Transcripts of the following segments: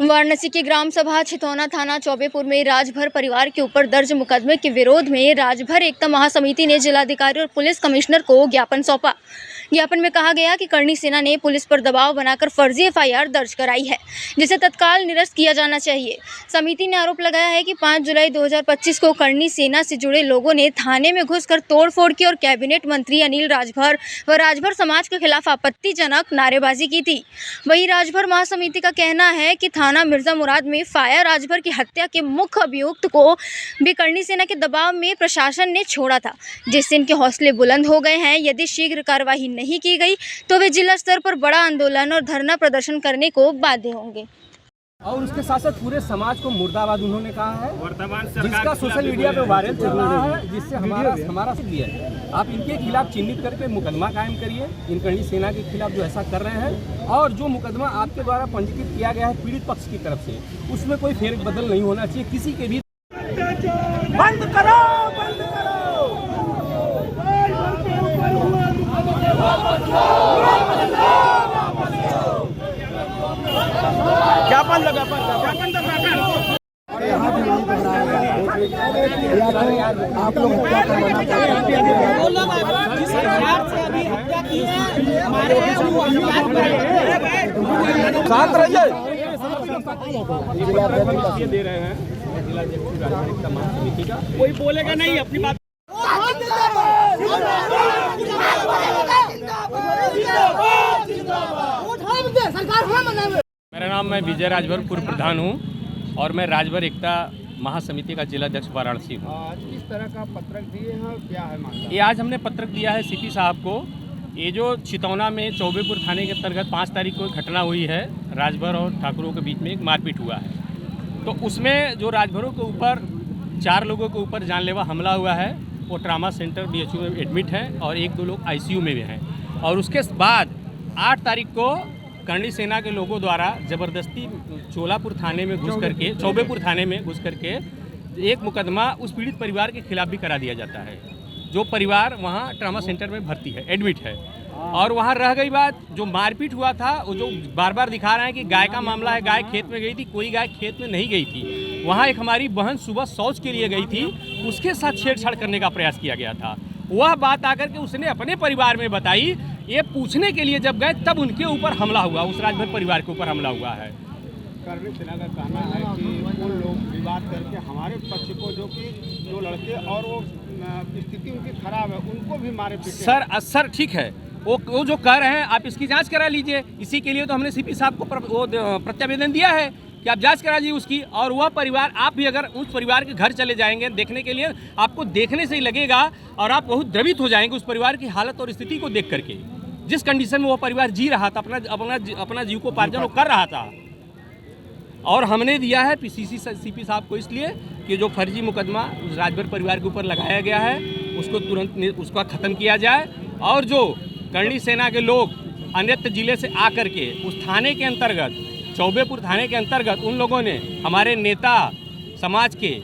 वाराणसी की ग्राम सभा छितौना थाना चौबेपुर में राजभर परिवार के ऊपर दर्ज मुकदमे के विरोध में राजभर एकता महासमिति ने जिलाधिकारी और पुलिस कमिश्नर को ज्ञापन सौंपा। ज्ञापन में कहा गया कि करणी सेना ने पुलिस पर दबाव बनाकर फर्जी एफआईआर दर्ज कराई है, जिसे तत्काल निरस्त किया जाना चाहिए। समिति ने आरोप लगाया है कि 5 जुलाई 2025 को करणी सेना से जुड़े लोगों ने थाने में घुसकर तोड़फोड़ की और कैबिनेट मंत्री अनिल राजभर व राजभर समाज के खिलाफ आपत्तिजनक नारेबाजी की थी। वहीं राजभर महासमिति का कहना है कि थाना मिर्जा मुराद में फाया राजभर की हत्या के मुख्य अभियुक्त को भी करणी सेना के दबाव में प्रशासन ने छोड़ा था, जिससे इनके हौसले बुलंद हो गए हैं। यदि शीघ्र कार्रवाई नहीं की गई तो वे जिला स्तर पर बड़ा आंदोलन और धरना प्रदर्शन करने को बाध्य होंगे। और उसके साथ साथ पूरे समाज को मुर्दाबाद उन्होंने कहा है, जिसका सोशल मीडिया पे वायरल चल रहा है, जिससे हमारा भी है। आप इनके खिलाफ चिन्हित करके मुकदमा कायम करिए, इन करणी सेना के खिलाफ जो ऐसा कर रहे हैं, और जो मुकदमा आपके द्वारा पंजीकृत किया गया है पीड़ित पक्ष की तरफ से, उसमें कोई फेर बदल नहीं होना चाहिए किसी के भी। बंद करो, बंद करो। ज्ञापन लगा आप लोग शांत रहिए। दे रहे हैं कोई बोलेगा नहीं अपनी बात। मेरा नाम मैं विजय राजभर पूर्व प्रधान हूँ और मैं राजभर एकता महासमिति का जिला अध्यक्ष वाराणसी हूँ। आज किस तरह का पत्रक दिए हैं, क्या है मामला? ये आज हमने पत्रक दिया है सीपी साहब को। ये जो छितौना में चौबेपुर थाने के अंतर्गत 5 तारीख को घटना हुई है, राजभर और ठाकुरों के बीच में एक मारपीट हुआ है। तो उसमें जो राजभरों के ऊपर 4 लोगों के ऊपर जानलेवा हमला हुआ है, वो ट्रामा सेंटर BHU में एडमिट हैं और 1-2 लोग ICU में भी हैं। और उसके बाद 8 तारीख को करणी सेना के लोगों द्वारा ज़बरदस्ती चोलापुर थाने में घुस करके, चौबेपुर थाने में घुस करके एक मुकदमा उस पीड़ित परिवार के खिलाफ भी करा दिया जाता है, जो परिवार वहाँ ट्रामा सेंटर में भर्ती है, एडमिट है। और वहाँ रह गई बात, जो मारपीट हुआ था, वो जो बार बार दिखा रहे हैं कि गाय का मामला है, गाय खेत में गई थी, कोई गाय खेत में नहीं गई थी। वहाँ एक हमारी बहन सुबह शौच के लिए गई थी, उसके साथ छेड़छाड़ करने का प्रयास किया गया था। वह बात आकर के उसने अपने परिवार में बताई। ये पूछने के लिए जब गए तब उनके ऊपर हमला हुआ, उस राजभर परिवार के ऊपर हमला हुआ है। करणी सेना का कहना है कि वो लोग विवाद करके हमारे पक्ष को, जो लड़के और वो स्थिति उनकी खराब है, उनको भी मारे पीटे। सर ठीक है, वो जो कह रहे हैं आप इसकी जांच करा लीजिए। इसी के लिए तो हमने सीपी साहब को प्रत्यावेदन दिया है कि आप जांच करा लीजिए उसकी। और वह परिवार, आप भी अगर उस परिवार के घर चले जाएंगे देखने के लिए, आपको देखने से ही लगेगा और आप बहुत द्रवित हो जाएंगे उस परिवार की हालत और स्थिति को देख करके, जिस कंडीशन में वो परिवार जी रहा था, अपना जीविकोपार्जन वो कर रहा था। और हमने दिया है सीपी साहब को इसलिए कि जो फर्जी मुकदमा उस राजभर परिवार के ऊपर लगाया गया है उसको तुरंत उसका ख़त्म किया जाए। और जो करणी सेना के लोग अन्यत्र जिले से आकर के उस थाने के अंतर्गत, चौबेपुर थाने के अंतर्गत, उन लोगों ने हमारे नेता समाज के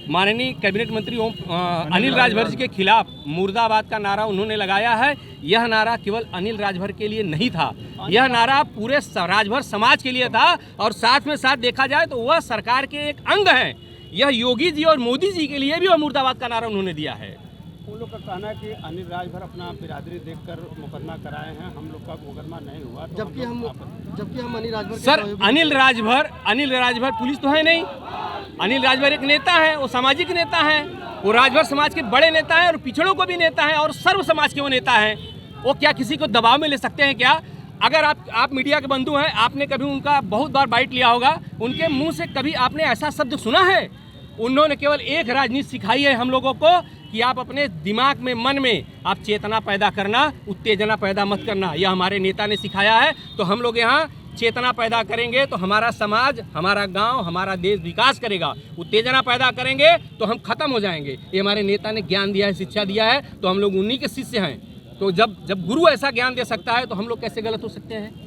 माननीय कैबिनेट मंत्री अनिल राजभर जी के खिलाफ मुर्दाबाद का नारा उन्होंने लगाया है। यह नारा केवल अनिल राजभर के लिए नहीं था, यह नारा पूरे राजभर समाज के लिए था। और साथ में साथ देखा जाए तो वह सरकार के एक अंग हैं। यह योगी जी और मोदी जी के लिए भी वह मुर्दाबाद का नारा उन्होंने दिया है। उन लोग का कहना है कि अनिल राजभर अपना बिरादरी देखकर मुकदमा कराए हैं, हम लोग का मुकदमा नहीं हुआ। तो जबकि हम अनिल राजभर, सर अनिल राजभर पुलिस तो है नहीं। अनिल राजभर एक नेता है, वो सामाजिक नेता है, वो राजभर समाज के बड़े नेता है और पिछड़ों को भी नेता है और सर्व समाज के वो नेता हैं। वो क्या किसी को दबाव में ले सकते हैं क्या? अगर आप मीडिया के बंधु हैं, आपने कभी उनका बहुत बार बाइट लिया होगा, उनके मुंह से कभी आपने ऐसा शब्द सुना है? उन्होंने केवल एक राजनीति सिखाई है हम लोगों को कि आप अपने दिमाग में, मन में आप चेतना पैदा करना, उत्तेजना पैदा मत करना। यह हमारे नेता ने सिखाया है। तो हम लोग यहाँ चेतना पैदा करेंगे तो हमारा समाज, हमारा गांव, हमारा देश विकास करेगा। उत्तेजना पैदा करेंगे तो हम खत्म हो जाएंगे। ये हमारे नेता ने ज्ञान दिया है, शिक्षा दिया है, तो हम लोग उन्हीं के शिष्य हैं। तो जब गुरु ऐसा ज्ञान दे सकता है तो हम लोग कैसे गलत हो सकते हैं?